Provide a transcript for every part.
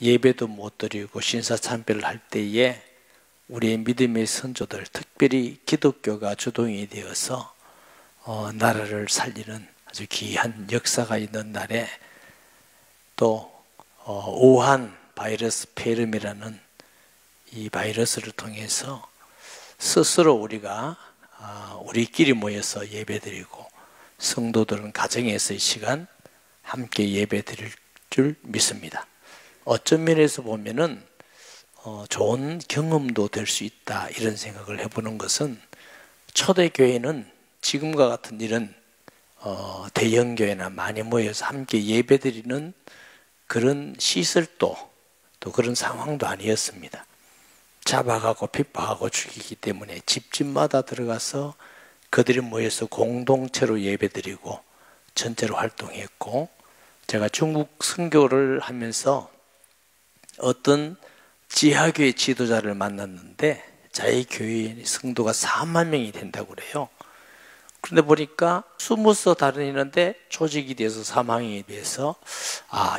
예배도 못 드리고 신사참배를 할 때에 우리의 믿음의 선조들, 특별히 기독교가 주동이 되어서 나라를 살리는 아주 귀한 역사가 있는 날에 또 우한 바이러스 폐렴이라는 이 바이러스를 통해서 스스로 우리가 우리끼리 모여서 예배드리고 성도들은 가정에서의 시간 함께 예배드릴 줄 믿습니다. 어떤 면에서 보면은 좋은 경험도 될 수 있다 이런 생각을 해보는 것은 초대교회는 지금과 같은 이런 대형교회나 많이 모여서 함께 예배드리는 그런 시설도 또 그런 상황도 아니었습니다. 잡아가고 핍박하고 죽이기 때문에 집집마다 들어가서 그들이 모여서 공동체로 예배드리고 전체로 활동했고, 제가 중국 선교를 하면서 어떤 지하교회 지도자를 만났는데 자기 교회의 성도가 4만 명이 된다고 그래요. 그런데 보니까 20서 다니는데 조직이 돼서 4만이 돼서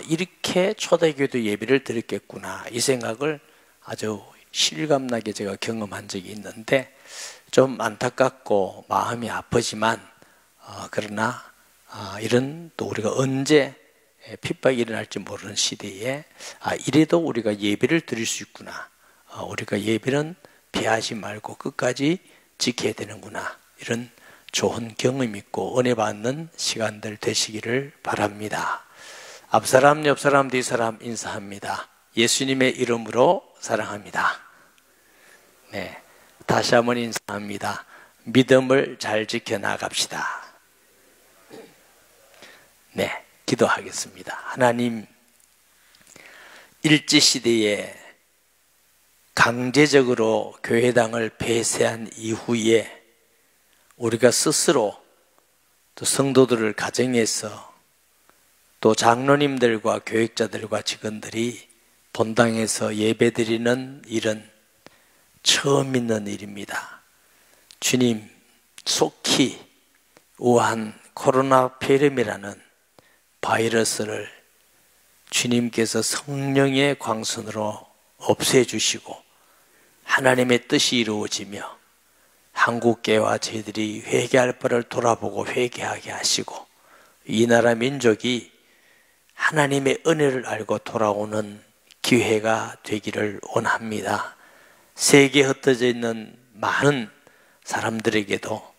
이렇게 초대교회도 예배를 드렸겠구나 이 생각을 아주 실감나게 제가 경험한 적이 있는데, 좀 안타깝고 마음이 아프지만 그러나 이런 또 우리가 언제 핍박이 일어날지 모르는 시대에 이래도 우리가 예배를 드릴 수 있구나, 우리가 예배는 피하지 말고 끝까지 지켜야 되는구나, 이런 좋은 경험 있고 은혜 받는 시간들 되시기를 바랍니다. 앞사람 옆사람 뒤사람 인사합니다. 예수님의 이름으로 사랑합니다. 네, 다시 한번 인사합니다. 믿음을 잘 지켜나갑시다. 네, 기도하겠습니다. 하나님, 일제시대에 강제적으로 교회당을 폐쇄한 이후에 우리가 스스로 또 성도들을 가정에서 또 장로님들과 교육자들과 직원들이 본당에서 예배드리는 일은 처음 있는 일입니다. 주님, 속히 우한 코로나 폐렴이라는 바이러스를 주님께서 성령의 광선으로 없애주시고 하나님의 뜻이 이루어지며 한국교회와 저희들이 회개할 바를 돌아보고 회개하게 하시고 이 나라 민족이 하나님의 은혜를 알고 돌아오는 기회가 되기를 원합니다. 세계에 흩어져 있는 많은 사람들에게도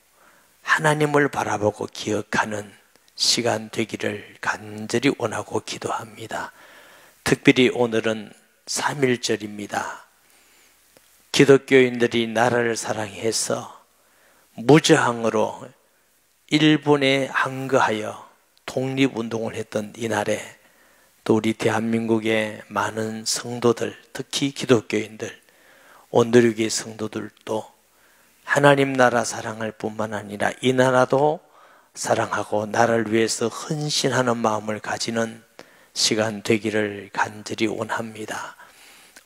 하나님을 바라보고 기억하는 시간 되기를 간절히 원하고 기도합니다. 특별히 오늘은 3.1절입니다. 기독교인들이 나라를 사랑해서 무저항으로 일본에 항거하여 독립운동을 했던 이날에 또 우리 대한민국의 많은 성도들, 특히 기독교인들, 온누리교회 성도들도 하나님 나라 사랑할 뿐만 아니라 이 나라도 사랑하고 나라를 위해서 헌신하는 마음을 가지는 시간 되기를 간절히 원합니다.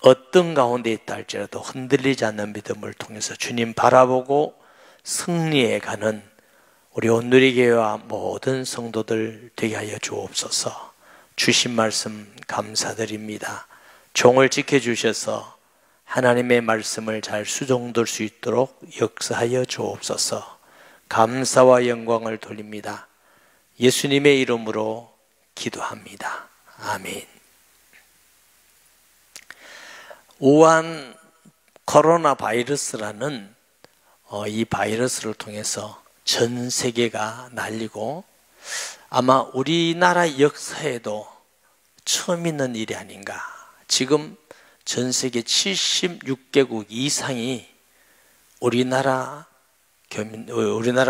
어떤 가운데 있다 할지라도 흔들리지 않는 믿음을 통해서 주님 바라보고 승리해 가는 우리 온누리교회와 모든 성도들 되게 하여 주옵소서. 주신 말씀 감사드립니다. 종을 지켜주셔서 하나님의 말씀을 잘 수종될 수 있도록 역사하여 주옵소서. 감사와 영광을 돌립니다. 예수님의 이름으로 기도합니다. 아멘. 우한 코로나 바이러스라는 이 바이러스를 통해서 전 세계가 날리고 아마 우리나라 역사에도 처음 있는 일이 아닌가. 지금 전 세계 76개국 이상이 우리나라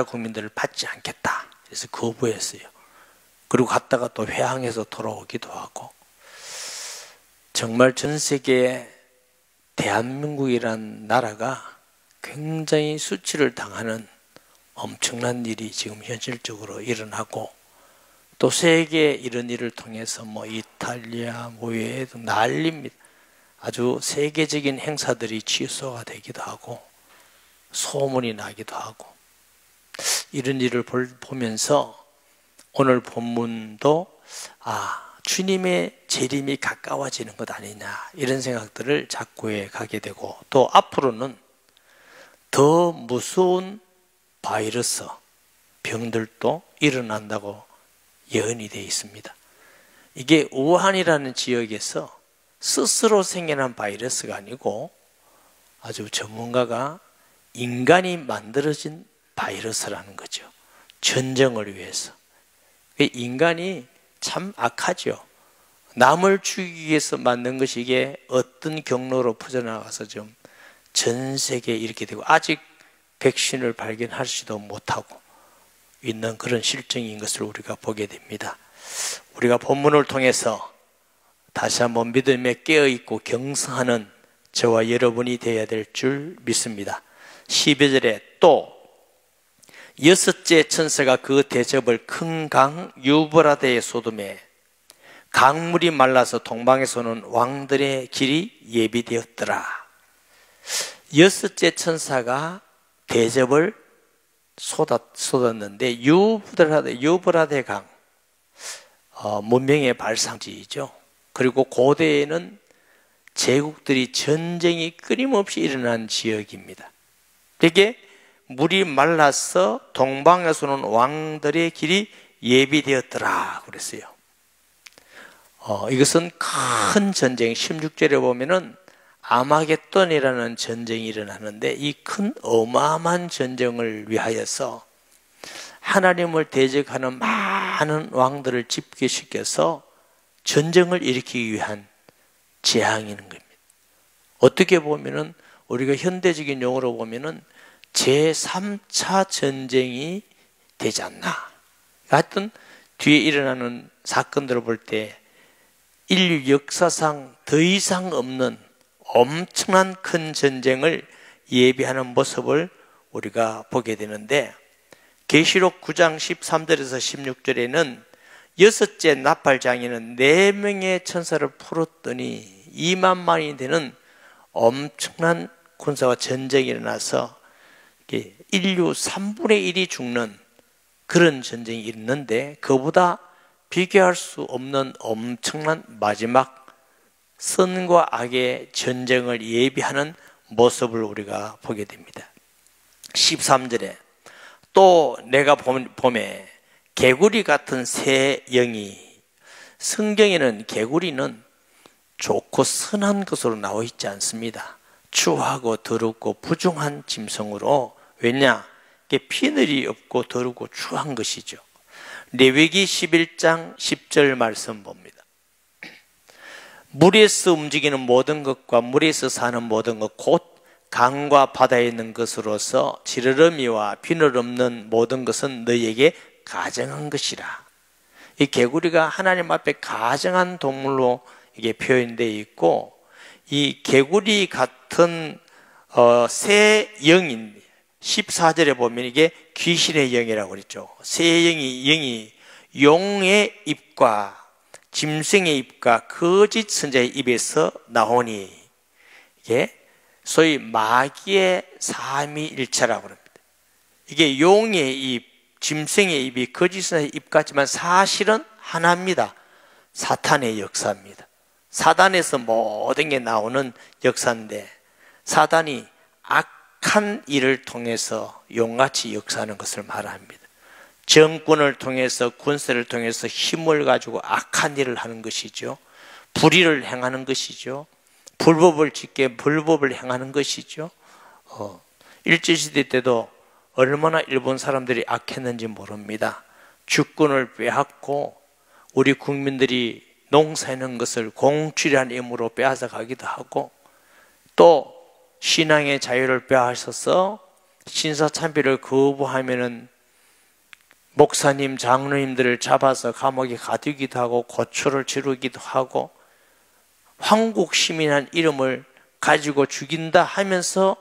국민들을 받지 않겠다. 그래서 거부했어요. 그리고 갔다가 또 회항해서 돌아오기도 하고, 정말 전 세계에 대한민국이란 나라가 굉장히 수치를 당하는 엄청난 일이 지금 현실적으로 일어나고, 또 세계 이런 일을 통해서 이탈리아, 외에도 난립니다. 아주 세계적인 행사들이 취소가 되기도 하고 소문이 나기도 하고, 이런 일을 보면서 오늘 본문도 주님의 재림이 가까워지는 것 아니냐, 이런 생각들을 자꾸 해 가게 되고, 또 앞으로는 더 무서운 바이러스, 병들도 일어난다고 예언이 되어 있습니다. 이게 우한이라는 지역에서 스스로 생겨난 바이러스가 아니고 아주 전문가가 인간이 만들어진 바이러스라는 거죠. 전쟁을 위해서. 인간이 참 악하죠. 남을 죽이기 위해서 만든 것이 이게 어떤 경로로 퍼져나가서 좀 전 세계에 이렇게 되고, 아직 백신을 발견하지도 못하고 있는 그런 실정인 것을 우리가 보게 됩니다. 우리가 본문을 통해서 다시 한번 믿음에 깨어있고 경성하는 저와 여러분이 되어야 될 줄 믿습니다. 12절에 또 여섯째 천사가 그 대접을 큰 강 유브라데의 소돔에 강물이 말라서 동방에서는 왕들의 길이 예비되었더라. 여섯째 천사가 대접을 쏟았는데 유브라데 강, 문명의 발상지이죠. 그리고 고대에는 제국들이 전쟁이 끊임없이 일어난 지역입니다. 이게 물이 말라서 동방에서는 왕들의 길이 예비되었더라 그랬어요. 이것은 큰 전쟁, 16절에 보면은 아마겟돈이라는 전쟁이 일어나는데, 이 큰 어마어마한 전쟁을 위하여서 하나님을 대적하는 많은 왕들을 집결시켜서 전쟁을 일으키기 위한 재앙인 겁니다. 어떻게 보면은 우리가 현대적인 용어로 보면은 제3차 전쟁이 되지 않나. 하여튼 뒤에 일어나는 사건들을 볼 때 인류 역사상 더 이상 없는 엄청난 큰 전쟁을 예비하는 모습을 우리가 보게 되는데, 계시록 9장 13절에서 16절에는 여섯째 나팔장에는 4명의 천사를 풀었더니 2만만이 되는 엄청난 군사와 전쟁이 일어나서 인류 3분의 1이 죽는 그런 전쟁이 있는데, 그보다 비교할 수 없는 엄청난 마지막 선과 악의 전쟁을 예비하는 모습을 우리가 보게 됩니다. 13절에 또 내가 봄에 개구리 같은 새 영이, 성경에는 개구리는 좋고 선한 것으로 나와 있지 않습니다. 추하고 더럽고 부정한 짐승으로, 왜냐? 피늘이 없고 더럽고 추한 것이죠. 레위기 11장 10절 말씀 봅니다. 물에서 움직이는 모든 것과 물에서 사는 모든 것, 곧 강과 바다에 있는 것으로서 지르러미와 비늘 없는 모든 것은 너희에게 가정한 것이라. 이 개구리가 하나님 앞에 가정한 동물로 이게 표현되어 있고, 이 개구리 같은 새 영인 14절에 보면 이게 귀신의 영이라고 그랬죠. 새 영이 용의 입과 짐승의 입과 거짓 선자의 입에서 나오니, 이게 소위 마귀의 삼위일체라고 합니다. 이게 용의 입, 짐승의 입이 거짓 선자의 입 같지만 사실은 하나입니다. 사탄의 역사입니다. 사단에서 모든 게 나오는 역사인데, 사단이 악한 일을 통해서 용같이 역사하는 것을 말합니다. 정권을 통해서, 군세를 통해서 힘을 가지고 악한 일을 하는 것이죠. 불의를 행하는 것이죠. 불법을 짓게 불법을 행하는 것이죠. 일제시대 때도 얼마나 일본 사람들이 악했는지 모릅니다. 주권을 빼앗고 우리 국민들이 농사하는 것을 공출한 힘으로 빼앗아 가기도 하고, 또 신앙의 자유를 빼앗아서 신사참배를 거부하면은 목사님, 장로님들을 잡아서 감옥에 가두기도 하고 고초를 치르기도 하고, 황국 시민한 이름을 가지고 죽인다 하면서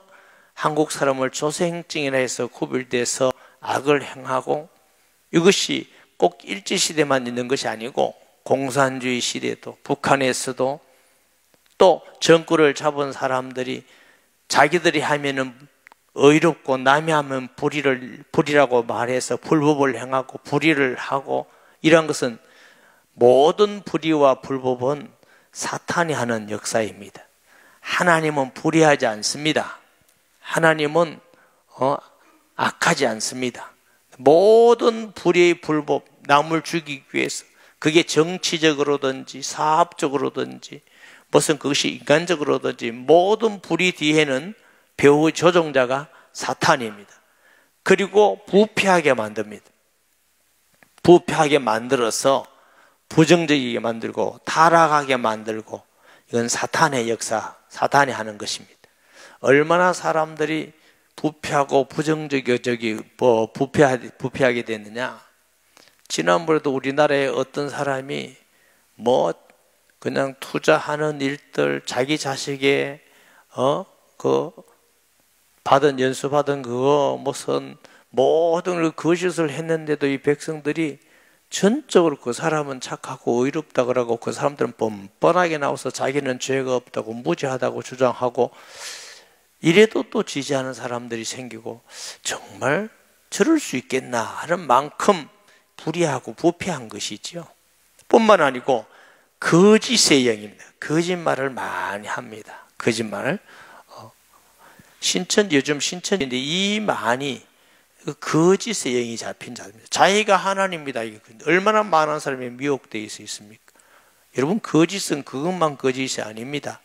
한국 사람을 조세행증이라 해서 구별돼서 악을 행하고, 이것이 꼭 일제시대만 있는 것이 아니고 공산주의 시대도, 북한에서도 또 정권을 잡은 사람들이 자기들이 하면은 의롭고 남이 하면 불이라고 말해서 불법을 행하고 불의를 하고, 이런 것은 모든 불의와 불법은 사탄이 하는 역사입니다. 하나님은 불의하지 않습니다. 하나님은 악하지 않습니다. 모든 불의의 불법, 남을 죽이기 위해서, 그게 정치적으로든지 사업적으로든지 무슨 그것이 인간적으로든지 모든 불의 뒤에는 배후 조종자가 사탄입니다. 그리고 부패하게 만듭니다. 부패하게 만들어서 부정적이게 만들고 타락하게 만들고, 이건 사탄의 역사, 사탄이 하는 것입니다. 얼마나 사람들이 부패하고 부패하게 됐느냐. 지난번에도 우리나라에 어떤 사람이 그냥 투자하는 일들, 자기 자식의 연수받은 그거 무슨 모든 거짓을 했는데도 이 백성들이 전적으로 그 사람은 착하고 의롭다 그러고, 그 사람들은 뻔뻔하게 나와서 자기는 죄가 없다고 무죄하다고 주장하고, 이래도 또 지지하는 사람들이 생기고, 정말 저럴 수 있겠나 하는 만큼 불의하고 부패한 것이지요. 뿐만 아니고 거짓의 영입니다. 거짓말을 많이 합니다. 거짓말을. 요즘 신천지인데 이 많이 거짓의 영이 잡힌 자입니다. 자기가 하나님이다. 얼마나 많은 사람이 미혹되어 있습니까? 여러분, 거짓은 그것만 거짓이 아닙니다.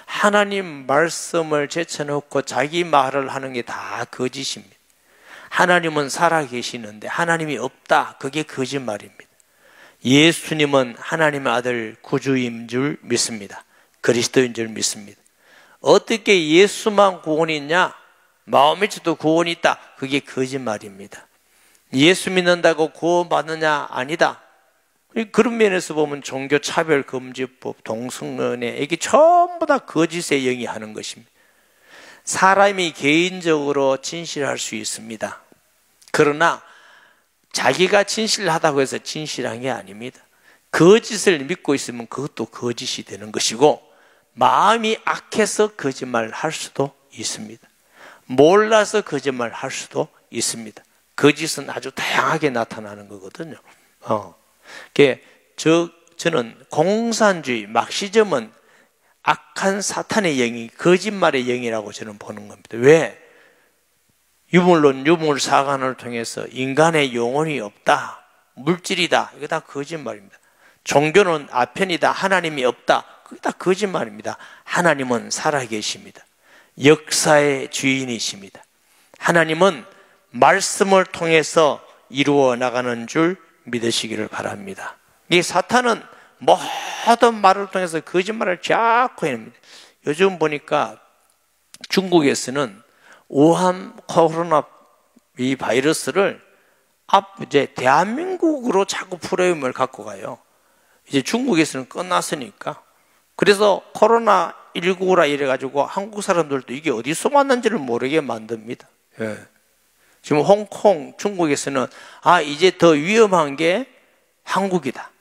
하나님 말씀을 제쳐놓고 자기 말을 하는 게 다 거짓입니다. 하나님은 살아계시는데 하나님이 없다. 그게 거짓말입니다. 예수님은 하나님의 아들 구주인 줄 믿습니다. 그리스도인 줄 믿습니다. 어떻게 예수만 구원이 있냐? 마음에도 구원이 있다. 그게 거짓말입니다. 예수 믿는다고 구원받느냐? 아니다. 그런 면에서 보면 종교차별금지법, 동성연애, 이게 전부 다 거짓의 영이 하는 것입니다. 사람이 개인적으로 진실할 수 있습니다. 그러나 자기가 진실하다고 해서 진실한 게 아닙니다. 거짓을 믿고 있으면 그것도 거짓이 되는 것이고, 마음이 악해서 거짓말을 할 수도 있습니다. 몰라서 거짓말을 할 수도 있습니다. 거짓은 아주 다양하게 나타나는 거거든요. 저는 공산주의, 막시즘은 악한 사탄의 영이 거짓말의 영이라고 저는 보는 겁니다. 왜? 유물론, 유물사관을 통해서 인간의 영혼이 없다, 물질이다, 이거 다 거짓말입니다. 종교는 아편이다, 하나님이 없다, 그게 다 거짓말입니다. 하나님은 살아계십니다. 역사의 주인이십니다. 하나님은 말씀을 통해서 이루어 나가는 줄 믿으시기를 바랍니다. 이 사탄은 모든 말을 통해서 거짓말을 자꾸 해냅니다. 요즘 보니까 중국에서는 우한 코로나 이 바이러스를 이제 대한민국으로 자꾸 프레임을 갖고 가요. 이제 중국에서는 끝났으니까. 그래서 코로나19라 이래가지고 한국 사람들도 이게 어디서 왔는지를 모르게 만듭니다. 예. 지금 홍콩, 중국에서는 이제 더 위험한 게 한국이다.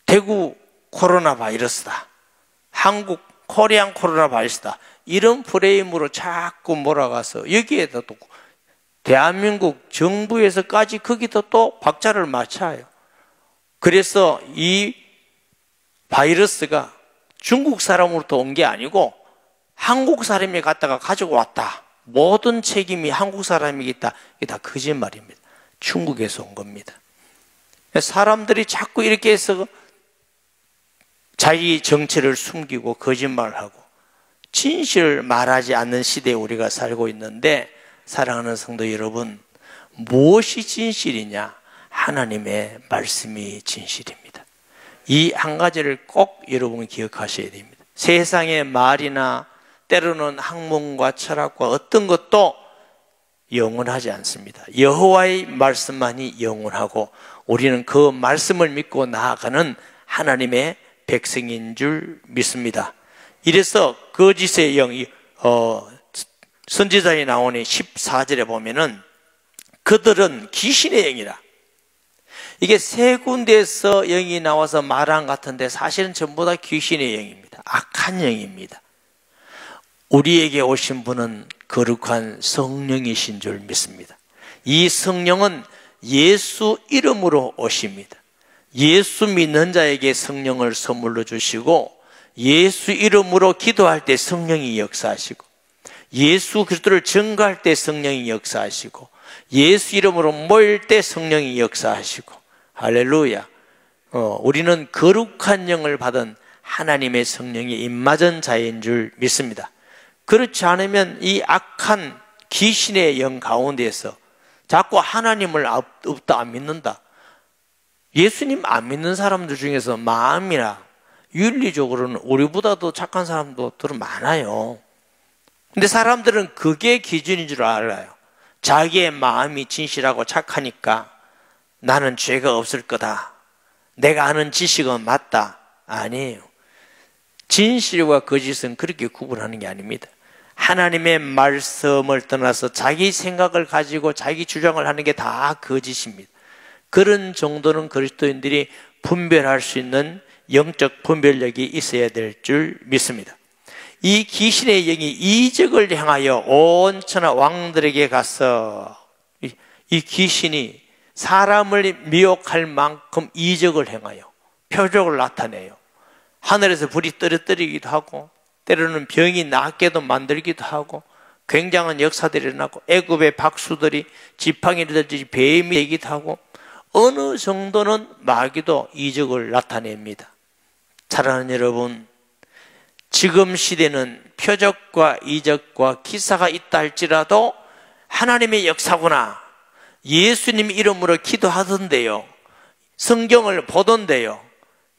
대구 코로나 바이러스다. 한국 코리안 코로나 바이러스다. 이런 프레임으로 자꾸 몰아가서 여기에다 또 대한민국 정부에서까지 거기다 또 박자를 맞춰요. 그래서 이 바이러스가 중국 사람으로부터 온 게 아니고 한국 사람이 갖다가 가지고 왔다. 모든 책임이 한국 사람이겠다. 이게 다 거짓말입니다. 중국에서 온 겁니다. 사람들이 자꾸 이렇게 해서 자기 정체를 숨기고 거짓말하고 진실을 말하지 않는 시대에 우리가 살고 있는데, 사랑하는 성도 여러분, 무엇이 진실이냐? 하나님의 말씀이 진실입니다. 이 한 가지를 꼭 여러분이 기억하셔야 됩니다. 세상의 말이나 때로는 학문과 철학과 어떤 것도 영원하지 않습니다. 여호와의 말씀만이 영원하고, 우리는 그 말씀을 믿고 나아가는 하나님의 백성인 줄 믿습니다. 이래서 거짓의 영이 선지자에 나오는 14절에 보면은 그들은 귀신의 영이라. 이게 세 군데에서 영이 나와서 말한 같은데 사실은 전부 다 귀신의 영입니다. 악한 영입니다. 우리에게 오신 분은 거룩한 성령이신 줄 믿습니다. 이 성령은 예수 이름으로 오십니다. 예수 믿는 자에게 성령을 선물로 주시고, 예수 이름으로 기도할 때 성령이 역사하시고, 예수 그리스도를 증거할 때 성령이 역사하시고, 예수 이름으로 모일 때 성령이 역사하시고, 할렐루야. 우리는 거룩한 영을 받은 하나님의 성령이 임맞은 자인 줄 믿습니다. 그렇지 않으면 이 악한 귀신의 영 가운데에서 자꾸 하나님을 없다 안 믿는다. 예수님 안 믿는 사람들 중에서 마음이나 윤리적으로는 우리보다도 착한 사람들은 많아요. 근데 사람들은 그게 기준인 줄 알아요. 자기의 마음이 진실하고 착하니까 나는 죄가 없을 거다. 내가 아는 지식은 맞다. 아니에요. 진실과 거짓은 그렇게 구분하는 게 아닙니다. 하나님의 말씀을 떠나서 자기 생각을 가지고 자기 주장을 하는 게 다 거짓입니다. 그런 정도는 그리스도인들이 분별할 수 있는 영적 분별력이 있어야 될 줄 믿습니다. 이 귀신의 영이 이적을 향하여 온 천하 왕들에게 가서, 이 귀신이 사람을 미혹할 만큼 이적을 행하여 표적을 나타내요. 하늘에서 불이 떨어뜨리기도 하고, 때로는 병이 낫게도 만들기도 하고, 굉장한 역사들이 일어나고, 애굽의 박수들이 지팡이를 들듯이 뱀이 되기도 하고, 어느 정도는 마귀도 이적을 나타냅니다. 사랑하는 여러분, 지금 시대는 표적과 이적과 기사가 있다 할지라도 하나님의 역사구나. 예수님 이름으로 기도하던데요, 성경을 보던데요,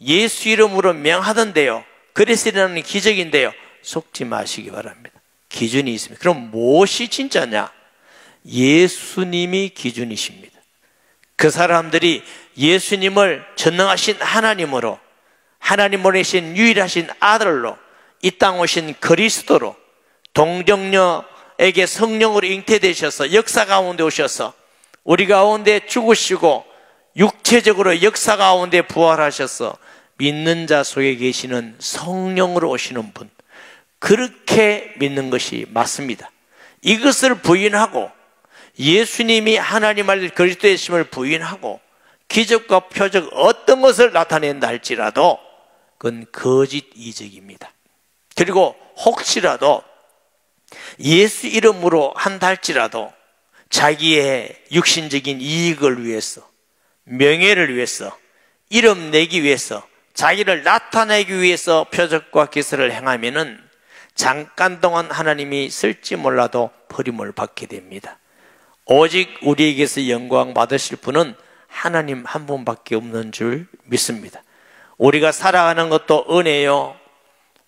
예수 이름으로 명하던데요, 그래서 일어나는 기적인데요, 속지 마시기 바랍니다. 기준이 있습니다. 그럼 무엇이 진짜냐? 예수님이 기준이십니다. 그 사람들이 예수님을 전능하신 하나님으로, 하나님 보내신 유일하신 아들로, 이 땅 오신 그리스도로, 동정녀에게 성령으로 잉태되셔서 역사 가운데 오셔서 우리 가운데 죽으시고 육체적으로 역사 가운데 부활하셔서 믿는 자 속에 계시는 성령으로 오시는 분, 그렇게 믿는 것이 맞습니다. 이것을 부인하고 예수님이 하나님 아들 그리스도의 심을 부인하고 기적과 표적 어떤 것을 나타낸다 할지라도 그건 거짓 이적입니다. 그리고 혹시라도 예수 이름으로 한다 할지라도 자기의 육신적인 이익을 위해서, 명예를 위해서, 이름 내기 위해서, 자기를 나타내기 위해서 표적과 기사를 행하면은 잠깐 동안 하나님이 쓸지 몰라도 버림을 받게 됩니다. 오직 우리에게서 영광 받으실 분은 하나님 한 분밖에 없는 줄 믿습니다. 우리가 살아가는 것도 은혜요,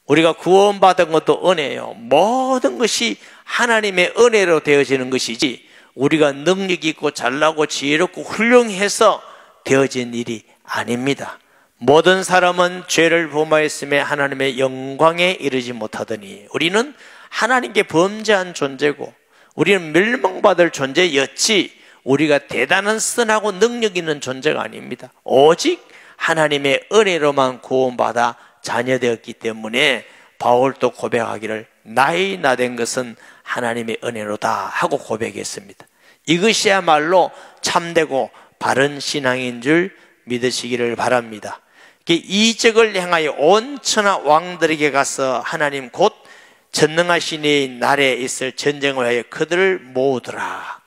우리가 구원받은 것도 은혜요, 모든 것이 하나님의 은혜로 되어지는 것이지 우리가 능력 있고 잘나고 지혜롭고 훌륭해서 되어진 일이 아닙니다. 모든 사람은 죄를 범하였음에 하나님의 영광에 이르지 못하더니, 우리는 하나님께 범죄한 존재고 우리는 멸망받을 존재였지 우리가 대단한 선하고 능력 있는 존재가 아닙니다. 오직 하나님의 은혜로만 구원받아 자녀되었기 때문에 바울도 고백하기를 나의 나된 것은 하나님의 은혜로다 하고 고백했습니다. 이것이야말로 참되고 바른 신앙인 줄 믿으시기를 바랍니다. 이적을 향하여 온 천하 왕들에게 가서 하나님 곧 전능하신 이의 날에 있을 전쟁을 하여 그들을 모으더라.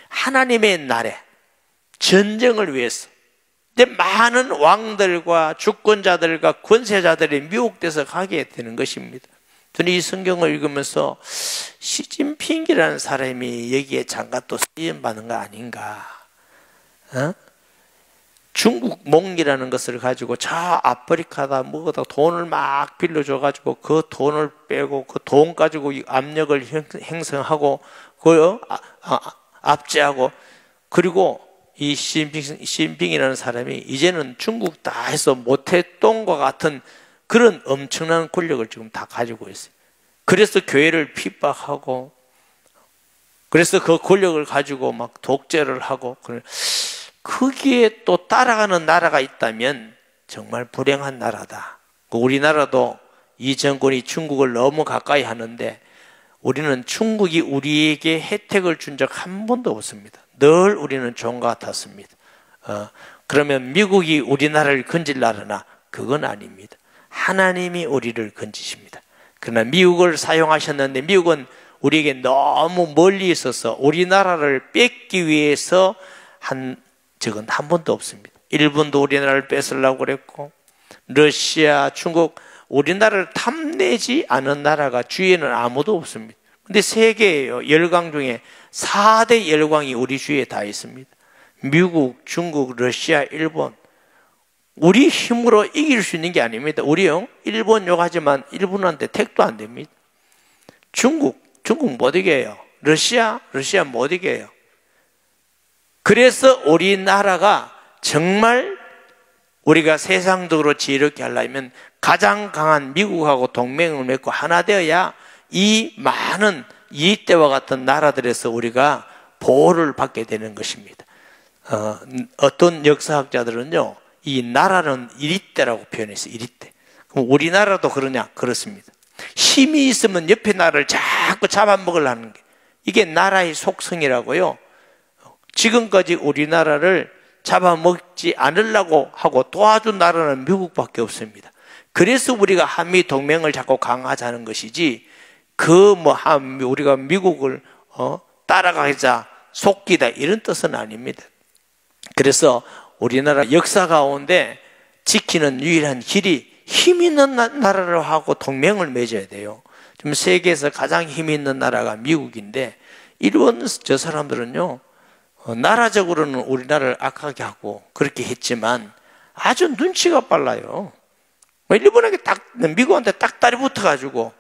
하나님의 날에 전쟁을 위해서 많은 왕들과 주권자들과 권세자들이 미혹돼서 가게 되는 것입니다. 저는 이 성경을 읽으면서 시진핑이라는 사람이 여기에 잠깐 또 쓰임받는 거 아닌가. 중국 몽이라는 것을 가지고 저 아프리카다 뭐다 돈을 막 빌려줘가지고 그 돈을 빼고 그 돈 가지고 압력을 형성하고 그 압제하고, 그리고 이 시진핑이라는 사람이 이제는 중국 다 해서 모태똥과 같은 그런 엄청난 권력을 지금 다 가지고 있어요. 그래서 교회를 핍박하고, 그래서 그 권력을 가지고 막 독재를 하고, 거기에 또 따라가는 나라가 있다면 정말 불행한 나라다. 우리나라도 이 정권이 중국을 너무 가까이 하는데 우리는 중국이 우리에게 혜택을 준 적 한 번도 없습니다. 늘 우리는 종 같았습니다. 그러면 미국이 우리나라를 건질라나? 그건 아닙니다. 하나님이 우리를 건지십니다. 그러나 미국을 사용하셨는데 미국은 우리에게 너무 멀리 있어서 우리나라를 뺏기 위해서 한 적은 한 번도 없습니다. 일본도 우리나라를 뺏으려고 그랬고, 러시아, 중국, 우리나라를 탐내지 않은 나라가 주위에는 아무도 없습니다. 근데 세계에요. 열강 중에 4대 열강이 우리 주위에 다 있습니다. 미국, 중국, 러시아, 일본. 우리 힘으로 이길 수 있는 게 아닙니다. 우리요, 일본 욕하지만 일본한테 택도 안 됩니다. 중국 못 이겨요. 러시아 못 이겨요. 그래서 우리나라가 정말 우리가 세상적으로 지혜롭게 하려면 가장 강한 미국하고 동맹을 맺고 하나 되어야 이 많은 이때와 같은 나라들에서 우리가 보호를 받게 되는 것입니다. 어떤 역사학자들은요, 이 나라는 이리때라고 표현했어요. 이리때. 그럼 우리나라도 그러냐? 그렇습니다. 힘이 있으면 옆에 나라를 자꾸 잡아먹으려는 게, 이게 나라의 속성이라고요. 지금까지 우리나라를 잡아먹지 않으려고 하고 도와준 나라는 미국밖에 없습니다. 그래서 우리가 한미 동맹을 자꾸 강화하자는 것이지, 우리가 미국을 따라가자, 속기다, 이런 뜻은 아닙니다. 그래서 우리나라 역사 가운데 지키는 유일한 길이 힘 있는 나라를 하고 동맹을 맺어야 돼요. 지금 세계에서 가장 힘 있는 나라가 미국인데, 이런 저 사람들은요, 나라적으로는 우리나라를 악하게 하고 그렇게 했지만 아주 눈치가 빨라요. 일본에게 미국한테 딱다리 붙어가지고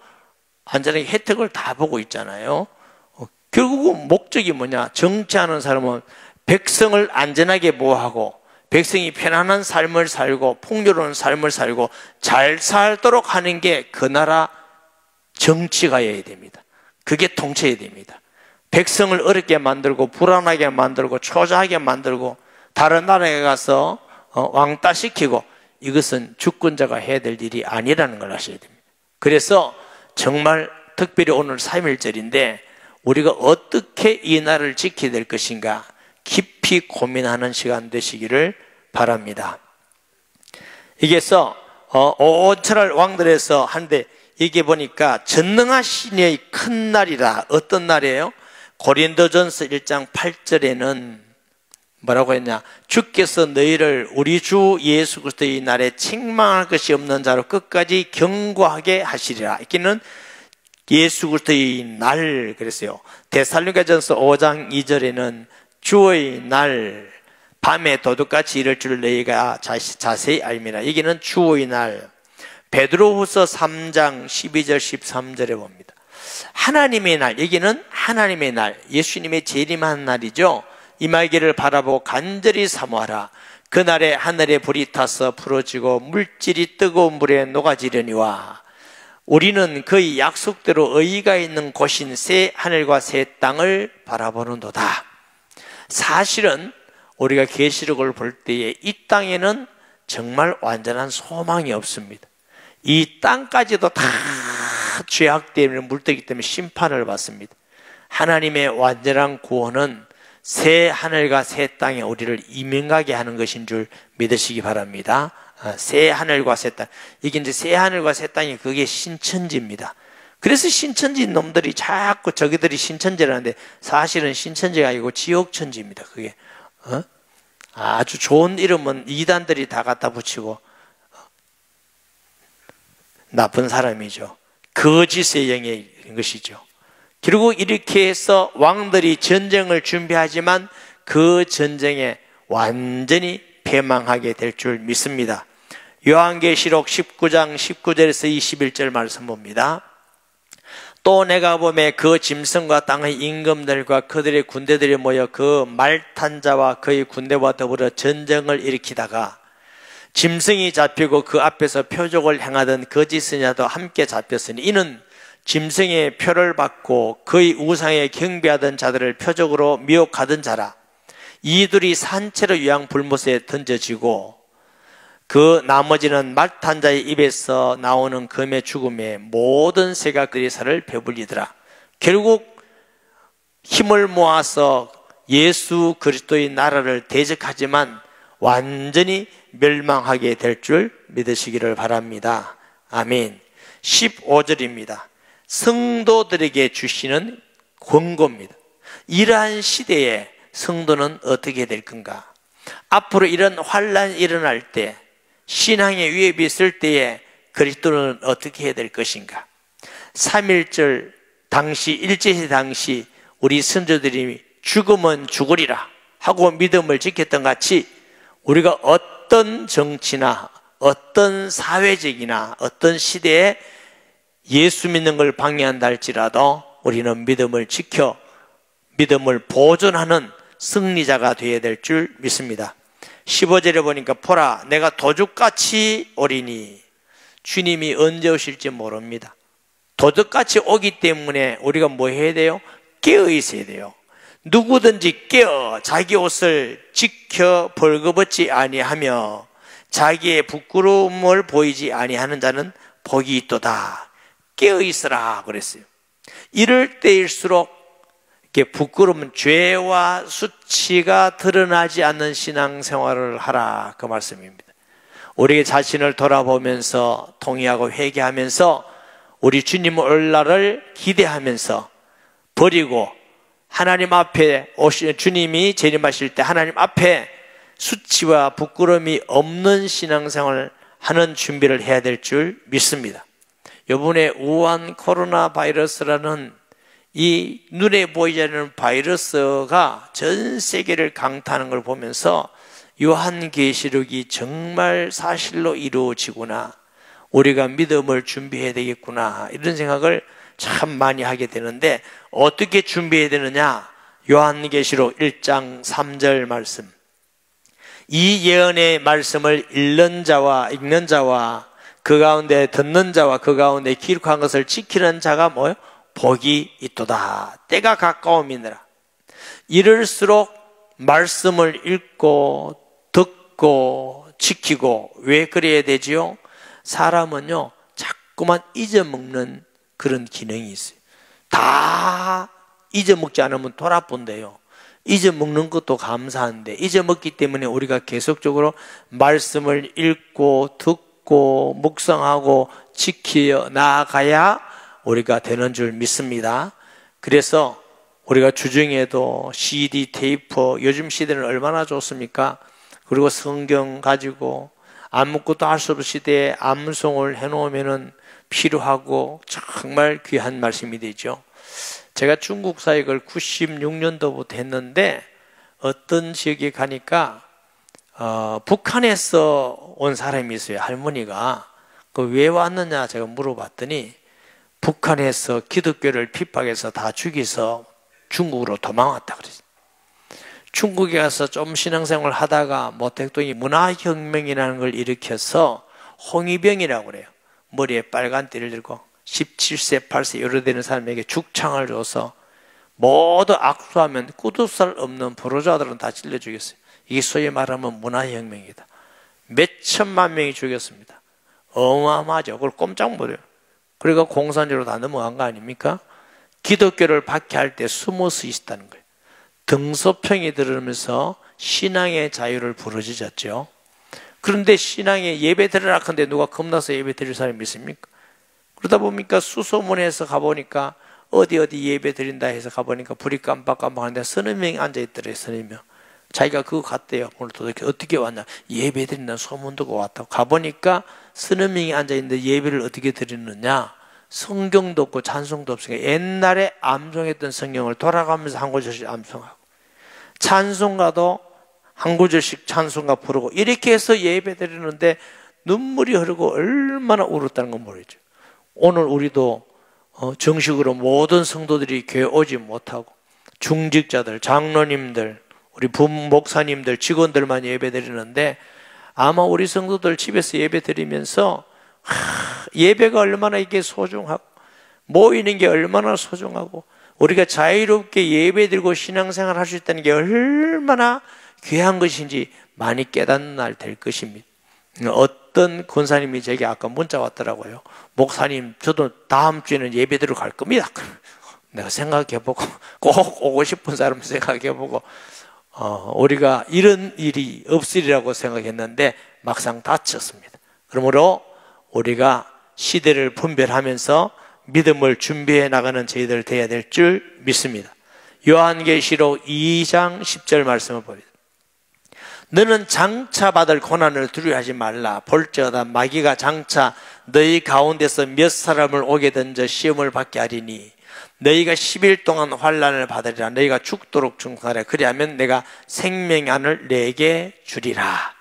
안전하게 혜택을 다 보고 있잖아요. 결국은 목적이 뭐냐? 정치하는 사람은 백성을 안전하게 보호하고 백성이 편안한 삶을 살고 풍요로운 삶을 살고 잘 살도록 하는 게 그 나라 정치가여야 됩니다. 그게 통치해야 됩니다. 백성을 어렵게 만들고 불안하게 만들고 초조하게 만들고 다른 나라에 가서 왕따시키고, 이것은 주권자가 해야 될 일이 아니라는 걸 아셔야 됩니다. 그래서 정말 특별히 오늘 3.1절인데 우리가 어떻게 이 나라를 지켜야 될 것인가 깊이 고민하는 시간 되시기를 바랍니다. 이게서 오천할 왕들에서 한데, 이게 보니까 전능하신의 큰 날이라. 어떤 날이에요? 고린도전서 1장 8절에는 뭐라고 했냐? 주께서 너희를 우리 주 예수 그리스도의 날에 책망할 것이 없는 자로 끝까지 경고하게 하시리라. 이게는 예수 그리스도의 날 그랬어요. 데살로니가전서 5장 2절에는 주의 날, 밤에 도둑같이 이를 줄 너희가 자세히 알미라. 여기는 주의 날. 베드로후서 3장 12절 13절에 봅니다. 하나님의 날, 여기는 하나님의 날, 예수님의 재림한 날이죠. 임하기를 바라보고 간절히 사모하라. 그날에 하늘에 불이 타서 부러지고 물질이 뜨거운 물에 녹아지려니와 우리는 그의 약속대로 의의가 있는 곳인 새 하늘과 새 땅을 바라보는도다. 사실은 우리가 계시록을 볼 때에 이 땅에는 정말 완전한 소망이 없습니다. 이 땅까지도 다 죄악 때문에 물들기 때문에 심판을 받습니다. 하나님의 완전한 구원은 새 하늘과 새 땅에 우리를 이민가게 하는 것인 줄 믿으시기 바랍니다. 새 하늘과 새 땅, 이게 이제 새 하늘과 새 땅이 그게 신천지입니다. 그래서 신천지 놈들이 자꾸 저기들이 신천지라는데 사실은 신천지가 아니고 지옥천지입니다. 그게 아주 좋은 이름은 이단들이 다 갖다 붙이고 나쁜 사람이죠. 거짓의 영의 것이죠. 그리고 이렇게 해서 왕들이 전쟁을 준비하지만 그 전쟁에 완전히 패망하게 될 줄 믿습니다. 요한계시록 19장 19절에서 21절 말씀 봅니다. 또 내가 보매 그 짐승과 땅의 임금들과 그들의 군대들이 모여 그 말 탄 자와 그의 군대와 더불어 전쟁을 일으키다가 짐승이 잡히고 그 앞에서 표적을 행하던 거짓선자도 함께 잡혔으니 이는 짐승의 표를 받고 그의 우상에 경배하던 자들을 표적으로 미혹하던 자라. 이들이 산채로 유황 불못에 던져지고 그 나머지는 말 탄 자의 입에서 나오는 검의 죽음에 모든 새가 그의 살을 배불리더라. 결국 힘을 모아서 예수 그리스도의 나라를 대적하지만 완전히 멸망하게 될 줄 믿으시기를 바랍니다. 아멘. 15절입니다. 성도들에게 주시는 권고입니다. 이러한 시대에 성도는 어떻게 될 건가? 앞으로 이런 환란이 일어날 때, 신앙의 위협이 있을 때에 그리스도는 어떻게 해야 될 것인가? 3.1절 당시, 일제시대 당시 우리 선조들이 죽으면 죽으리라 하고 믿음을 지켰던 같이 우리가 어떤 정치나 어떤 사회적이나 어떤 시대에 예수 믿는 걸 방해한다 할지라도 우리는 믿음을 지켜 믿음을 보존하는 승리자가 되어야 될 줄 믿습니다. 15절에 보니까 보라 내가 도둑같이 오리니, 주님이 언제 오실지 모릅니다. 도둑같이 오기 때문에 우리가 뭐 해야 돼요? 깨어 있어야 돼요. 누구든지 깨어 자기 옷을 지켜 벌거벗지 아니하며 자기의 부끄러움을 보이지 아니하는 자는 복이 있도다. 깨어 있으라 그랬어요. 이럴 때일수록 이렇게 부끄러움, 죄와 수치가 드러나지 않는 신앙생활을 하라 그 말씀입니다. 우리 자신을 돌아보면서 통회하고 회개하면서 우리 주님 올 날을 기대하면서 버리고 하나님 앞에 오신 주님이 재림하실 때 하나님 앞에 수치와 부끄러움이 없는 신앙생활을 하는 준비를 해야 될 줄 믿습니다. 이번에 우한 코로나 바이러스라는 이 눈에 보이지 않는 바이러스가 전 세계를 강타하는 걸 보면서 요한계시록이 정말 사실로 이루어지구나, 우리가 믿음을 준비해야 되겠구나, 이런 생각을 참 많이 하게 되는데 어떻게 준비해야 되느냐? 요한계시록 1장 3절 말씀, 이 예언의 말씀을 읽는 자와 그 가운데 듣는 자와 그 가운데 기록한 것을 지키는 자가 뭐예요? 복이 있도다. 때가 가까움이니라. 이럴수록 말씀을 읽고 듣고 지키고. 왜 그래야 되지요? 사람은요 자꾸만 잊어먹는 그런 기능이 있어요. 다 잊어먹지 않으면 돌아본대요. 잊어먹는 것도 감사한데 잊어먹기 때문에 우리가 계속적으로 말씀을 읽고 듣고 묵상하고 지켜 나아가야 우리가 되는 줄 믿습니다. 그래서 우리가 주중에도 CD, 테이프, 요즘 시대는 얼마나 좋습니까? 그리고 성경 가지고 아무것도 할 수 없는 시대에 암송을 해놓으면 필요하고 정말 귀한 말씀이 되죠. 제가 중국 사역을 96년도부터 했는데 어떤 지역에 가니까 북한에서 온 사람이 있어요. 할머니가. 왜 왔느냐 제가 물어봤더니 북한에서 기독교를 핍박해서 다 죽여서 중국으로 도망왔다 그랬어요. 중국에 가서 좀 신앙생활을 하다가 모택동이 문화혁명이라는 걸 일으켜서 홍위병이라고 그래요. 머리에 빨간 띠를 들고 17세, 8세 여러 되는 사람에게 죽창을 줘서 모두 악수하면 꾸두살 없는 불호자들은 다 찔러 죽였어요. 이게 소위 말하면 문화혁명이다. 몇 천만 명이 죽였습니다. 어마어마하죠. 그걸 꼼짝 못해요. 그러니까 공산주의로 다 넘어간 거 아닙니까? 기독교를 박해할 때 숨어서 있었다는 거예요. 등소평이 들으면서 신앙의 자유를 부르짖었죠. 그런데 신앙에 예배 드리라 하는데 누가 겁나서 예배 드릴 사람이 있습니까? 그러다 보니까 수소문해서 가보니까 어디 예배 드린다 해서 가보니까 불이 깜빡깜빡하는데 서너 명이 앉아있더래요. 서너 명. 자기가 그거 갔대요. 오늘 도대체 어떻게 왔냐? 예배 드린다는 소문 듣고 왔다고. 가보니까 서너 명이 앉아있는데 예배를 어떻게 드리느냐? 성경도 없고 찬송도 없으니까 옛날에 암송했던 성경을 돌아가면서 한 구절씩 암송하고, 찬송가도 한 구절씩 찬송가 부르고, 이렇게 해서 예배 드리는데 눈물이 흐르고 얼마나 울었다는 건 모르죠. 오늘 우리도 정식으로 모든 성도들이 교회 오지 못하고 중직자들, 장로님들, 우리 목사님들, 직원들만 예배 드리는데 아마 우리 성도들 집에서 예배 드리면서 예배가 얼마나 이게 소중하고 모이는 게 얼마나 소중하고 우리가 자유롭게 예배 드리고 신앙생활 할 수 있다는 게 얼마나 귀한 것인지 많이 깨닫는 날 될 것입니다. 어떤 권사님이 제게 아까 문자 왔더라고요. 목사님, 저도 다음 주에는 예배 드리러 갈 겁니다. 내가 생각해보고 꼭 오고 싶은 사람 생각해보고 우리가 이런 일이 없으리라고 생각했는데 막상 닥쳤습니다. 그러므로 우리가 시대를 분별하면서 믿음을 준비해 나가는 저희들 되어야 될 줄 믿습니다. 요한계시록 2장 10절 말씀을 봅니다. 너는 장차 받을 고난을 두려워하지 말라. 볼지어다 마귀가 장차 너희 가운데서 몇 사람을 오게 던져 시험을 받게 하리니 너희가 10일 동안 환난을 받으리라. 너희가 죽도록 충성하라. 그리하면 내가 생명안을 내게 주리라.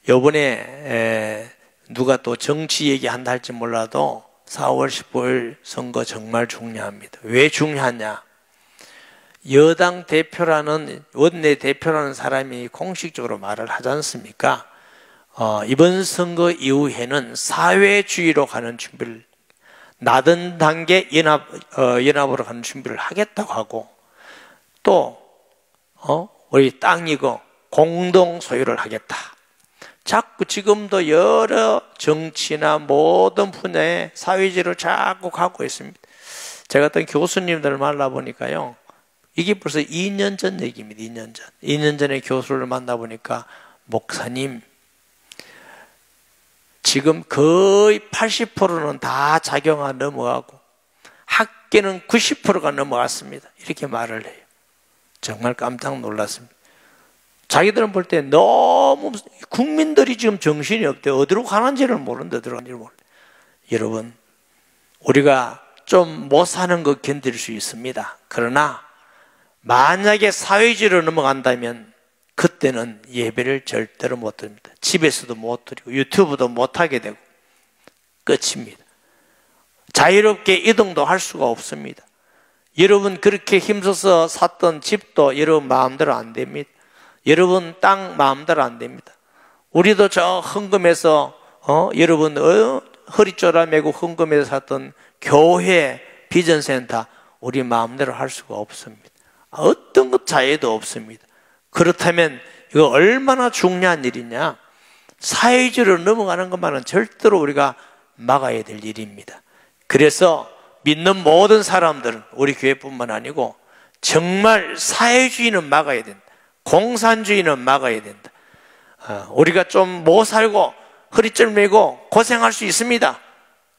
요번에 누가 또 정치 얘기한다 할지 몰라도 4월 15일 선거 정말 중요합니다. 왜 중요하냐? 여당 대표라는, 원내 대표라는 사람이 공식적으로 말을 하지 않습니까? 이번 선거 이후에는 사회주의로 가는 준비를, 나든 단계 연합으로 가는 준비를 하겠다고 하고, 또 우리 땅이고 공동 소유를 하겠다. 자꾸 지금도 여러 정치나 모든 분야에 사회주의로 자꾸 가고 있습니다. 제가 어떤 교수님들을 만나보니까요, 이게 벌써 2년 전 얘기입니다. 2년 전. 2년 전에 교수를 만나보니까, 목사님, 지금 거의 80%는 다 작용화 넘어가고 학계는 90%가 넘어갔습니다. 이렇게 말을 해요. 정말 깜짝 놀랐습니다. 자기들은 볼 때 너무 국민들이 지금 정신이 없대요. 어디로 가는지를 모르는데 어디로 가는지를 모르는데. 여러분, 우리가 좀 못 사는 거 견딜 수 있습니다. 그러나 만약에 사회주의로 넘어간다면 그때는 예배를 절대로 못 드립니다. 집에서도 못 드리고 유튜브도 못 하게 되고 끝입니다. 자유롭게 이동도 할 수가 없습니다. 여러분 그렇게 힘써서 샀던 집도 여러분 마음대로 안 됩니다. 여러분 땅 마음대로 안 됩니다. 우리도 저 헌금해서 여러분 허리 쪼라매고 헌금해서 샀던 교회 비전센터 우리 마음대로 할 수가 없습니다. 어떤 것 자유도 없습니다. 그렇다면 이거 얼마나 중요한 일이냐? 사회주의로 넘어가는 것만은 절대로 우리가 막아야 될 일입니다. 그래서 믿는 모든 사람들은 우리 교회뿐만 아니고 정말 사회주의는 막아야 된다. 공산주의는 막아야 된다. 우리가 좀 못 살고 허리줄 매고 고생할 수 있습니다.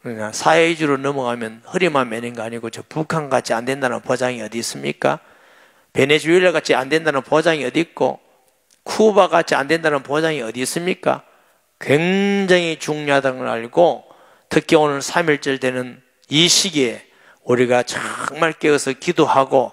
그러나 사회주의로 넘어가면 허리만 매는 거 아니고 저 북한같이 안 된다는 보장이 어디 있습니까? 베네수엘라 같이 안 된다는 보장이 어디 있고 쿠바 같이 안 된다는 보장이 어디 있습니까? 굉장히 중요하다는 걸 알고 특히 오늘 3.1절 되는 이 시기에 우리가 정말 깨어서 기도하고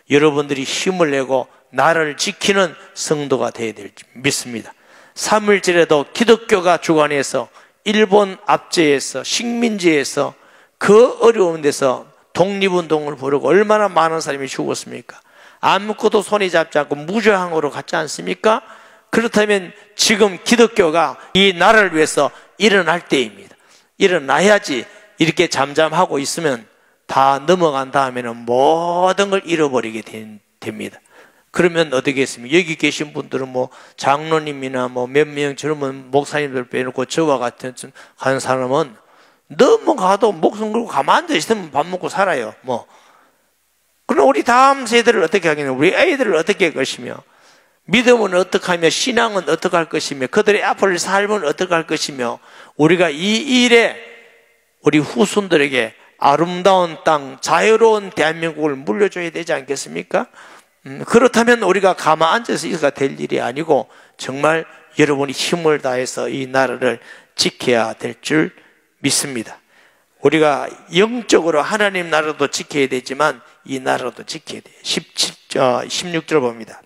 여러분들이 힘을 내고 나라를 지키는 성도가 되어야 될 줄 믿습니다. 3.1절에도 기독교가 주관해서 일본 압제에서 식민지에서 그 어려운 데서 독립운동을 부르고 얼마나 많은 사람이 죽었습니까? 아무것도 손에 잡지 않고 무저항으로 갔지 않습니까? 그렇다면 지금 기독교가 이 나라를 위해서 일어날 때입니다. 일어나야지. 이렇게 잠잠하고 있으면 다 넘어간 다음에는 모든 걸 잃어버리게 됩니다. 그러면 어떻겠습니까? 여기 계신 분들은 뭐 장로님이나 뭐 몇 명 젊은 목사님들 빼놓고 저와 같은 한 사람은 넘어가도 목숨 걸고 가만히 앉아 있으면 밥 먹고 살아요. 뭐. 그럼 우리 다음 세대를 어떻게 하겠냐? 우리 아이들을 어떻게 할 것이며, 믿음은 어떻게 하며, 신앙은 어떻게 할 것이며, 그들의 앞을 삶은 어떻게 할 것이며, 우리가 이 일에 우리 후손들에게 아름다운 땅, 자유로운 대한민국을 물려줘야 되지 않겠습니까? 그렇다면 우리가 가만 앉아서 이거가 될 일이 아니고 정말 여러분이 힘을 다해서 이 나라를 지켜야 될 줄 믿습니다. 우리가 영적으로 하나님 나라도 지켜야 되지만 이 나라도 지켜야 돼요. 16절 봅니다.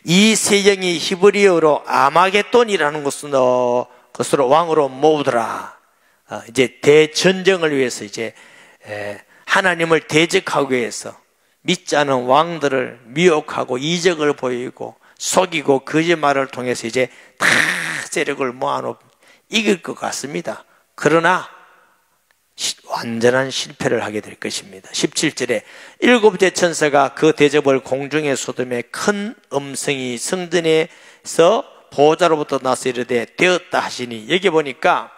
이 세 영이 히브리어로 아마겟돈이라는 것으로 왕으로 모으더라. 이제 대전쟁을 위해서 이제 하나님을 대적하기 위해서 믿지 않은 왕들을 미혹하고 이적을 보이고 속이고 거짓말을 통해서 이제 다 세력을 모아놓고 이길 것 같습니다. 그러나 완전한 실패를 하게 될 것입니다. 17절에 일곱째 천사가 그 대접을 공중에 쏟음에 큰 음성이 성전에서 보호자로부터 나서 이르되 되었다 하시니, 여기 보니까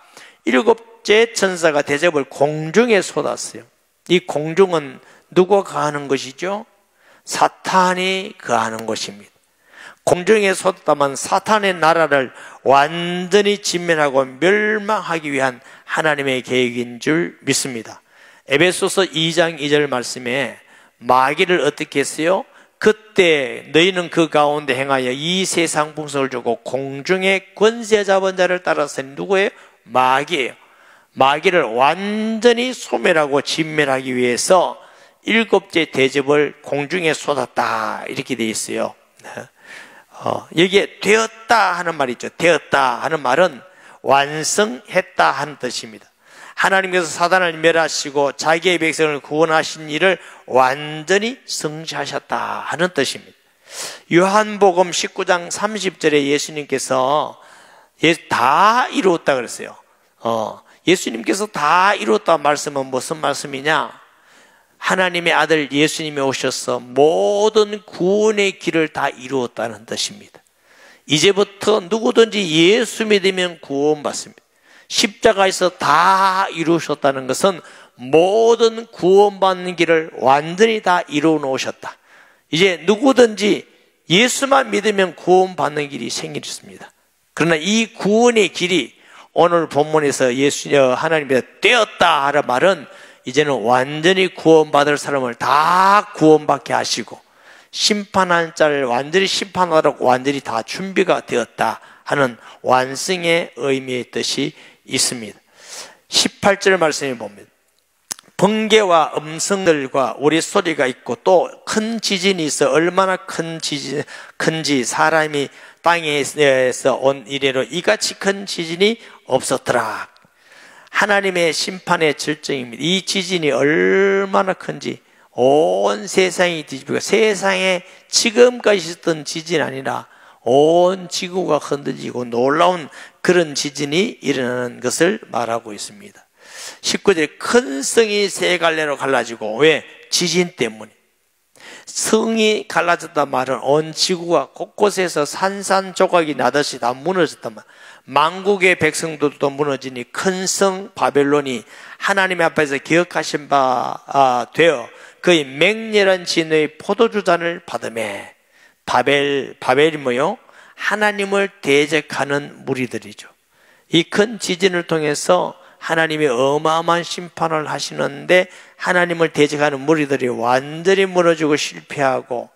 일곱째 천사가 대접을 공중에 쏟았어요. 이 공중은 누가 가하는 것이죠? 사탄이 거하는 곳입니다. 공중에 솟았다만 사탄의 나라를 완전히 진멸하고 멸망하기 위한 하나님의 계획인 줄 믿습니다. 에베소서 2장 2절 말씀에 마귀를 어떻게 했어요? 그때 너희는 그 가운데 행하여 이 세상 풍속을 주고 공중의 권세 잡은 자를 따라서 누구예요? 마귀예요. 마귀를 완전히 소멸하고 진멸하기 위해서 일곱째 대접을 공중에 쏟았다 이렇게 되어 있어요. 여기에 되었다 하는 말이 있죠. 되었다 하는 말은 완성했다 하는 뜻입니다. 하나님께서 사단을 멸하시고 자기의 백성을 구원하신 일을 완전히 성취하셨다 하는 뜻입니다. 요한복음 19장 30절에 예수님께서 다 이루었다 그랬어요. 예수님께서 다 이루었다 말씀은 무슨 말씀이냐? 하나님의 아들 예수님이 오셔서 모든 구원의 길을 다 이루었다는 뜻입니다. 이제부터 누구든지 예수 믿으면 구원받습니다. 십자가에서 다 이루셨다는 것은 모든 구원받는 길을 완전히 다 이루어 놓으셨다. 이제 누구든지 예수만 믿으면 구원받는 길이 생기습니다. 그러나 이 구원의 길이 오늘 본문에서 하나님이 되었다 하는 말은 이제는 완전히 구원받을 사람을 다 구원받게 하시고 심판할 자를 완전히 심판하도록 완전히 다 준비가 되었다 하는 완성의 의미의 뜻이 있습니다. 18절 말씀에 보면 번개와 음성들과 우레소리가 있고 또 큰 지진이 있어 얼마나 큰지 사람이 땅에서 온 이래로 이같이 큰 지진이 없었더라. 하나님의 심판의 절정입니다. 이 지진이 얼마나 큰지 온 세상이 뒤집히고 세상에 지금까지 있었던 지진이 아니라 온 지구가 흔들리고 놀라운 그런 지진이 일어나는 것을 말하고 있습니다. 19절에 큰 성이 세 갈래로 갈라지고 왜? 지진 때문에. 성이 갈라졌단 말은 온 지구가 곳곳에서 산산조각이 나듯이 다 무너졌단 말. 만국의 백성들도 무너지니 큰 성 바벨론이 하나님 앞에서 기억하신 바 되어 그의 맹렬한 진노의 포도주 잔을 받으매. 바벨이 뭐요? 하나님을 대적하는 무리들이죠. 이 큰 지진을 통해서 하나님이 어마어마한 심판을 하시는데 하나님을 대적하는 무리들이 완전히 무너지고 실패하고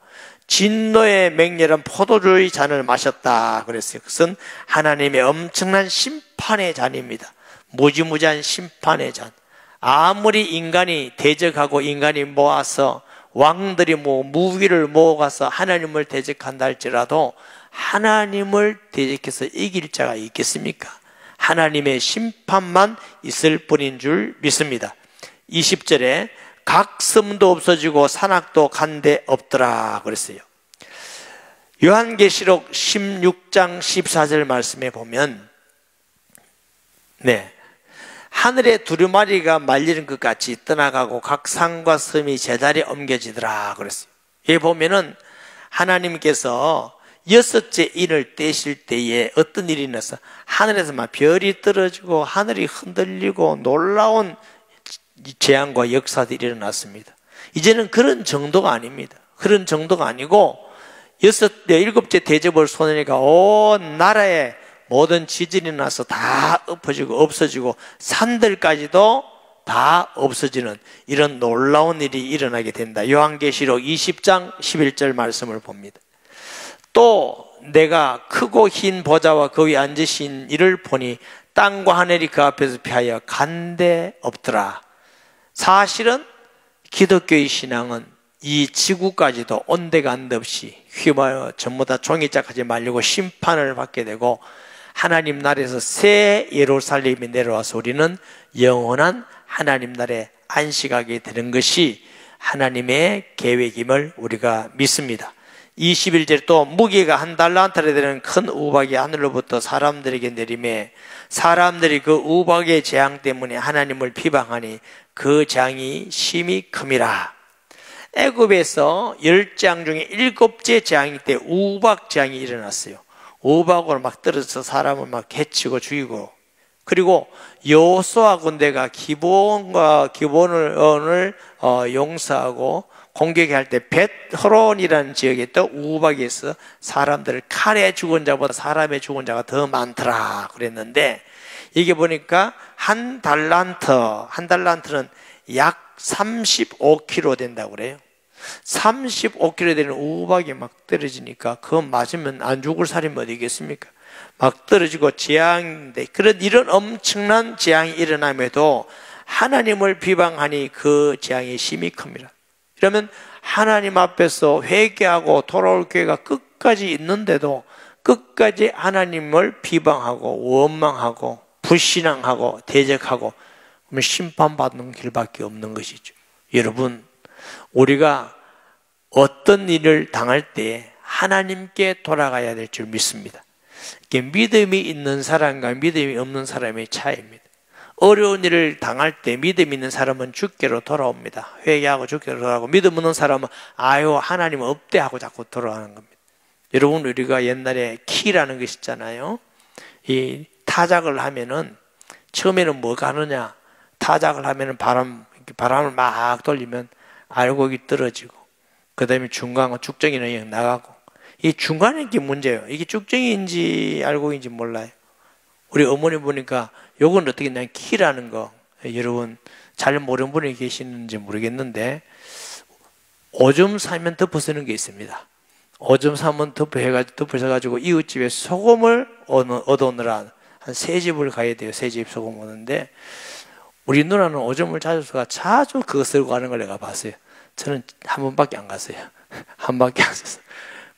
진노의 맹렬한 포도주의 잔을 마셨다 그랬어요. 그것은 하나님의 엄청난 심판의 잔입니다. 무지무지한 심판의 잔. 아무리 인간이 대적하고 인간이 모아서 왕들이 무기를 모아서 하나님을 대적한다 할지라도 하나님을 대적해서 이길 자가 있겠습니까? 하나님의 심판만 있을 뿐인 줄 믿습니다. 20절에 각 섬도 없어지고 산악도 간데 없더라 그랬어요. 요한계시록 16장 14절 말씀에 보면 하늘의 두루마리가 말리는 것 같이 떠나가고 각 산과 섬이 제자리에 옮겨지더라 그랬어요. 여기 보면은 하나님께서 여섯째 인을 떼실 때에 어떤 일이 일어났어? 하늘에서 막 별이 떨어지고 하늘이 흔들리고 놀라운 재앙과 역사들이 일어났습니다. 이제는 그런 정도가 아닙니다. 그런 정도가 아니고 일곱째 대접을 손해니까 온 나라에 모든 지진이 나서 다 엎어지고 없어지고 산들까지도 다 없어지는 이런 놀라운 일이 일어나게 된다. 요한계시록 20장 11절 말씀을 봅니다. 또 내가 크고 흰 보좌와 그 위에 앉으신 이를 보니 땅과 하늘이 그 앞에서 피하여 간데 없더라. 사실은 기독교의 신앙은 이 지구까지도 온데간데 없이 휘마여 전부 다 종이짝하지 말려고 심판을 받게 되고 하나님 나라에서 새 예루살렘이 내려와서 우리는 영원한 하나님 나라에 안식하게 되는 것이 하나님의 계획임을 우리가 믿습니다. 21절에 또 무게가 한 달란트에 되는 큰 우박이 하늘로부터 사람들에게 내리매 사람들이 그 우박의 재앙 때문에 하나님을 비방하니 그 재앙이 심히 큼이라. 애굽에서 10재앙 중에 7째 재앙일 때 우박 재앙이 일어났어요. 우박으로 막 떨어져서 사람을 막 해치고 죽이고 그리고 여호수아 군대가 기본을 용서하고 공격할 때 벳호론이라는 지역에 또 우박에서 사람들을 칼에 죽은 자보다 사람의 죽은 자가 더 많더라 그랬는데, 이게 보니까 한 달란트는 약 35kg 된다고 그래요. 35kg 되는 우박이 막 떨어지니까 그거 맞으면 안 죽을 사람이 어디겠습니까? 막 떨어지고 재앙인데, 이런 엄청난 재앙이 일어남에도 하나님을 비방하니 그 재앙이 심히 큽니다. 그러면 하나님 앞에서 회개하고 돌아올 기회가 끝까지 있는데도 끝까지 하나님을 비방하고 원망하고 불신앙하고 대적하고, 그러면 심판받는 길밖에 없는 것이죠. 여러분, 우리가 어떤 일을 당할 때 하나님께 돌아가야 될 줄 믿습니다. 이게 믿음이 있는 사람과 믿음이 없는 사람의 차이입니다. 어려운 일을 당할 때 믿음 있는 사람은 주께로 돌아옵니다. 회개하고 주께로 돌아오고, 믿음 없는 사람은 아유 하나님은 없대 하고 자꾸 돌아가는 겁니다. 여러분, 우리가 옛날에 키라는 것이 있잖아요. 이 타작을 하면은 처음에는 뭐가 하느냐, 타작을 하면은 바람을 막 돌리면 알곡이 떨어지고, 그 다음에 중간은 쭉정이는 나가고, 이 중간에 이게 문제예요. 이게 쭉정인지 알곡인지 몰라요. 우리 어머니 보니까 요건 어떻게 했냐면 키라는 거, 여러분 잘 모르는 분이 계시는지 모르겠는데, 오줌 싸면 덮어 쓰는 게 있습니다. 오줌 싸면 덮어서가지고 이웃집에 소금을 얻어오느라 한 3집을 가야 돼요. 3집 소금 오는데, 우리 누나는 오줌을 자주 그거 쓰고 가는 걸 내가 봤어요. 저는 한 번밖에 안 갔어요. 한 번밖에 안 갔어요.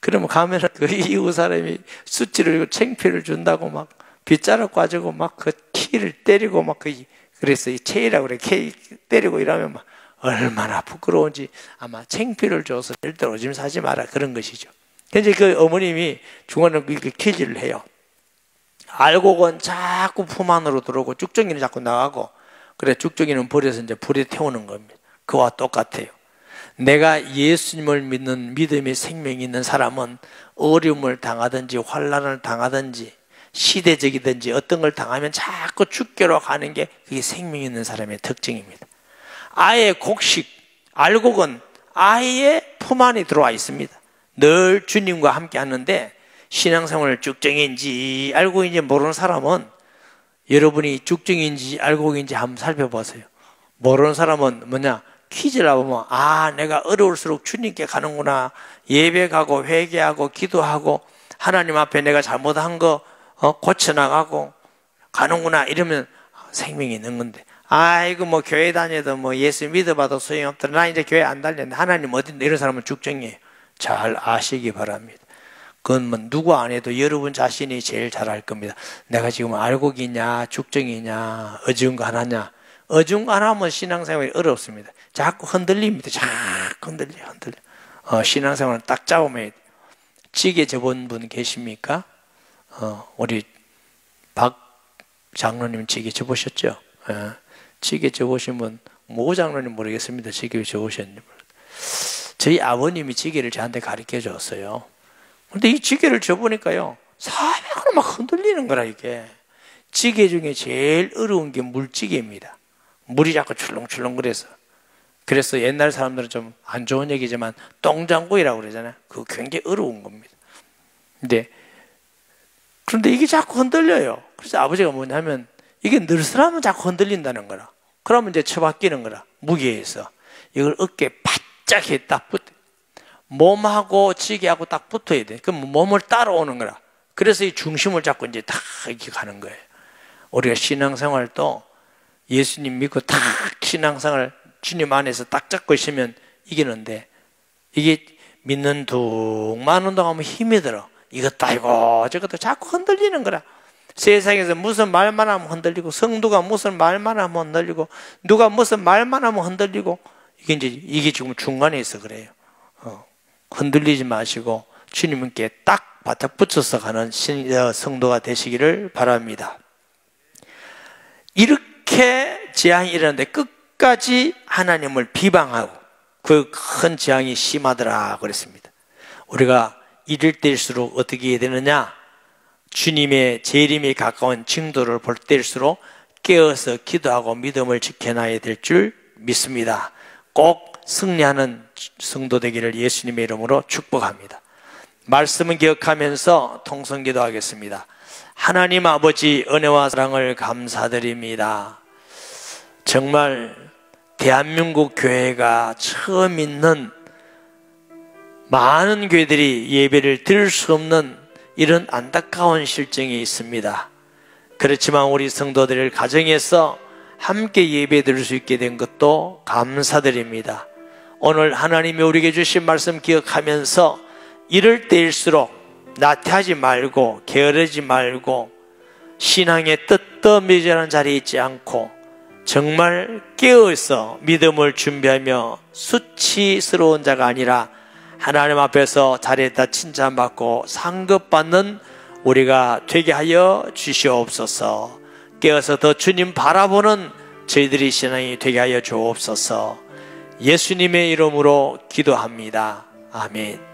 그러면 가면은 그 이웃 사람이 수치를 창피를 준다고 막 빗자루 가지고 막 그 키를 때리고 막 그래서 이 체이라고 그래. 키 때리고 이러면 막 얼마나 부끄러운지 아마 창피를 줘서 절대 오줌 싸지 마라 그런 것이죠. 근데 그 어머님이 중간에 이렇게 퀴즈를 해요. 알곡은 자꾸 품 안으로 들어오고 쭉정이는 자꾸 나가고, 그래 쭉정이는 버려서 이제 불에 태우는 겁니다. 그와 똑같아요. 내가 예수님을 믿는 믿음의 생명이 있는 사람은 어려움을 당하든지 환난을 당하든지 시대적이든지 어떤 걸 당하면 자꾸 주께로 가는 게 그게 생명이 있는 사람의 특징입니다. 아예 곡식, 알곡은 아예 품 안에 들어와 있습니다. 늘 주님과 함께 하는데, 신앙생활을 쭉정인지 알곡인지 모르는 사람은, 여러분이 쭉정인지 알곡인지 한번 살펴보세요. 모르는 사람은 뭐냐, 퀴즈를 보면 아 내가 어려울수록 주님께 가는구나, 예배 가고 회개하고 기도하고 하나님 앞에 내가 잘못한 거 고쳐나가고 가는구나, 이러면 생명이 있는 건데, 아이고 뭐 교회 다녀도 뭐 예수 믿어봐도 소용없더라, 나 이제 교회 안 다녔는데 하나님 어딘데, 이런 사람은 죽정이에요. 잘 아시기 바랍니다. 그건 뭐 누구 안 해도 여러분 자신이 제일 잘 알 겁니다. 내가 지금 알곡이냐 죽정이냐 어중간하냐. 어중간하면 신앙생활이 어렵습니다. 자꾸 흔들립니다. 자꾸 흔들려. 신앙생활은 딱 잡으면 해야 돼요. 찌개 접은 분 계십니까? 우리 박 장로님 찌개 접으셨죠? 찌개 접으신 분, 모 장로님 모르겠습니다. 찌개 접으셨는지. 저희 아버님이 찌개를 저한테 가르쳐 줬어요. 근데 이 찌개를 접으니까요, 사방으로 막 흔들리는 거라. 이게 찌개 중에 제일 어려운 게 물찌개입니다. 물이 자꾸 출렁출렁 그래서 옛날 사람들은 좀 안 좋은 얘기지만 똥장구이라고 그러잖아요. 그거 굉장히 어려운 겁니다. 그런데 이게 자꾸 흔들려요. 그래서 아버지가 뭐냐면, 이게 늘스라면 자꾸 흔들린다는 거라. 그러면 이제 처박히는 거라. 무게에서 이걸 어깨에 바짝 해 딱 붙어, 몸하고 지게하고 딱 붙어야 돼. 그럼 몸을 따라오는 거라. 그래서 이 중심을 잡고 이제 딱 이렇게 가는 거예요. 우리가 신앙생활도 예수님 믿고 딱 신앙생활 주님 안에서 딱 잡고 있으면 이기는데, 이게 믿는 둥만 운동하면 힘이 들어. 이것도 아니고 저것도 자꾸 흔들리는 거라. 세상에서 무슨 말만 하면 흔들리고, 성도가 무슨 말만 하면 흔들리고, 누가 무슨 말만 하면 흔들리고, 이게 지금 중간에 있어 그래요. 흔들리지 마시고 주님께 딱 바짝 붙여서 가는 성도가 되시기를 바랍니다. 이렇게 재앙이 일어났는데 끝까지 하나님을 비방하고 그 큰 재앙이 심하더라 그랬습니다. 우리가 이럴 때일수록 어떻게 해야 되느냐? 주님의 재림이 가까운 징조를 볼 때일수록 깨어서 기도하고 믿음을 지켜놔야 될 줄 믿습니다. 꼭 승리하는 성도 되기를 예수님의 이름으로 축복합니다. 말씀은 기억하면서 통성 기도하겠습니다. 하나님 아버지, 은혜와 사랑을 감사드립니다. 정말 대한민국 교회가 처음 있는 많은 교회들이 예배를 드릴 수 없는 이런 안타까운 실정이 있습니다. 그렇지만 우리 성도들 가정에서 함께 예배 드릴 수 있게 된 것도 감사드립니다. 오늘 하나님이 우리에게 주신 말씀 기억하면서 이럴 때일수록 나태하지 말고 게으르지 말고 신앙의 뜨뜻미전한 자리에 있지 않고 정말 깨어서 믿음을 준비하며 수치스러운 자가 아니라 하나님 앞에서 자리에다 칭찬받고 상급받는 우리가 되게 하여 주시옵소서. 깨어서 더 주님 바라보는 저희들이 신앙이 되게 하여 주옵소서. 예수님의 이름으로 기도합니다. 아멘.